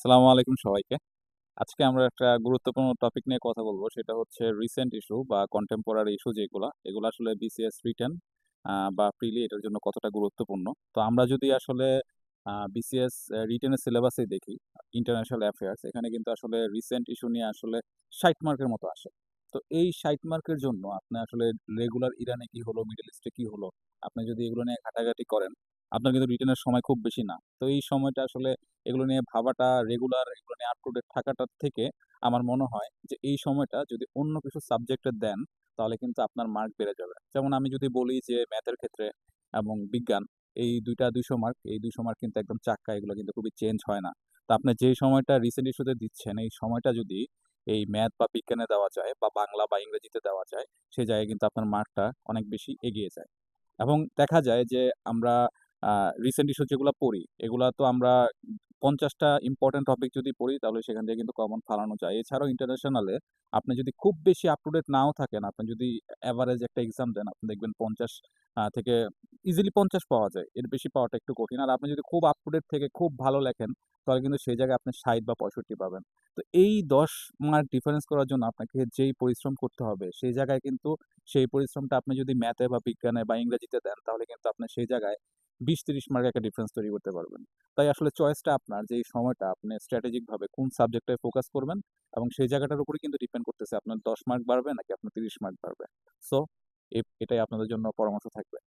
আসসালামু আলাইকুম সবাইকে। আজকে আমরা একটা গুরুত্বপূর্ণ টপিক নিয়ে কথা বলব। সেটা হচ্ছে রিসেন্ট ইস্যু বা কন্টেম্পোরারি ইস্যু যেগুলা, এগুলো আসলে বিসিএস রিটেন বা প্রিলি এটার জন্য কতটা গুরুত্বপূর্ণ। তো আমরা যদি আসলে বিসিএস রিটেনের সিলেবাসেই দেখি, ইন্টারন্যাশনাল অ্যাফেয়ার্স এখানে কিন্তু আসলে রিসেন্ট ইস্যু নিয়ে আসলে ৬০ মার্কের মতো আসে। তো এই ৬০ মার্কের জন্য আপনি আসলে রেগুলার ইরানে কি হলো, মিডল ইস্টে কি হলো, আপনি যদি এগুলো নিয়ে ঘাটাঘাটি করেন, আপনার কিন্তু রিটেনের সময় খুব বেশি না। তো এই সময়টা আসলে এগুলো নিয়ে ভাবাটা, রেগুলার এগুলো নিয়ে আপ টু ডেট থাকাটার থেকে আমার মনে হয় যে এই সময়টা যদি অন্য কিছু সাবজেক্টে দেন, তাহলে কিন্তু আপনার মার্ক বেড়ে যাবে। যেমন আমি যদি বলি যে ম্যাথের ক্ষেত্রে এবং বিজ্ঞান, এই ২ টা ২০০ মার্ক, এই ২০০ মার্ক কিন্তু একদম চাক্কা, এগুলো কিন্তু খুবই চেঞ্জ হয় না। তো আপনি যেই সময়টা রিসেন্ট ইস্যুতে দিচ্ছেন, এই সময়টা যদি এই ম্যাথ বা বিজ্ঞানে দেওয়া যায় বা বাংলা বা ইংরেজিতে দেওয়া যায়, সে জায়গায় কিন্তু আপনার মার্কটা অনেক বেশি এগিয়ে যায়। এবং দেখা যায় যে আমরা আ রিসেন্ট ইস্যু যেগুলা পড়ি, এগুলা তো আমরা ৫০ টা ইম্পোর্টেন্ট টপিক যদি পড়ি, তাহলে সেখান থেকে কিন্তু কমন ফালানো যায়। এছাড়াও ইন্টারন্যাশনালে আপনি যদি খুব বেশি আপ টু ডেট নাও থাকেন, আপনি যদি এভারেজ একটা এক্সাম দেন, আপনি দেখবেন ৫০ থেকে ইজিলি ৫০ পাওয়া যায়। এর বেশি পাওয়াটা একটু কঠিন। আর আপনি যদি খুব আপ টু ডেট থেকে খুব ভালো লেখেন, তাহলে কিন্তু সেই জায়গায় আপনি ৬০ বা ৬৫ পাবেন। তো এই ১০ মার্ক ডিফারেন্স করার জন্য আপনাকে যেই পরিশ্রম করতে হবে, সেই জায়গায় কিন্তু সেই পরিশ্রমটা আপনি যদি ম্যাথে বা বিজ্ঞানে বা ইংরেজিতে দেন, তাহলে কিন্তু আপনি সেই জায়গায় ২০-৩০ মার্কের একটা ডিফারেন্স তৈরি করতে পারবেন। তাই আসলে চয়েসটা আপনার, যে এই সময়টা আপনি স্ট্র্যাটেজিক ভাবে কোন সাবজেক্টে ফোকাস করবেন, এবং সেই জায়গাটার উপরে কিন্তু ডিপেন্ড করতেছে আপনার ১০ মার্ক বাড়বে নাকি আপনার ৩০ মার্ক বাড়বে। সো এটাই আপনাদের জন্য পরামর্শ থাকবে।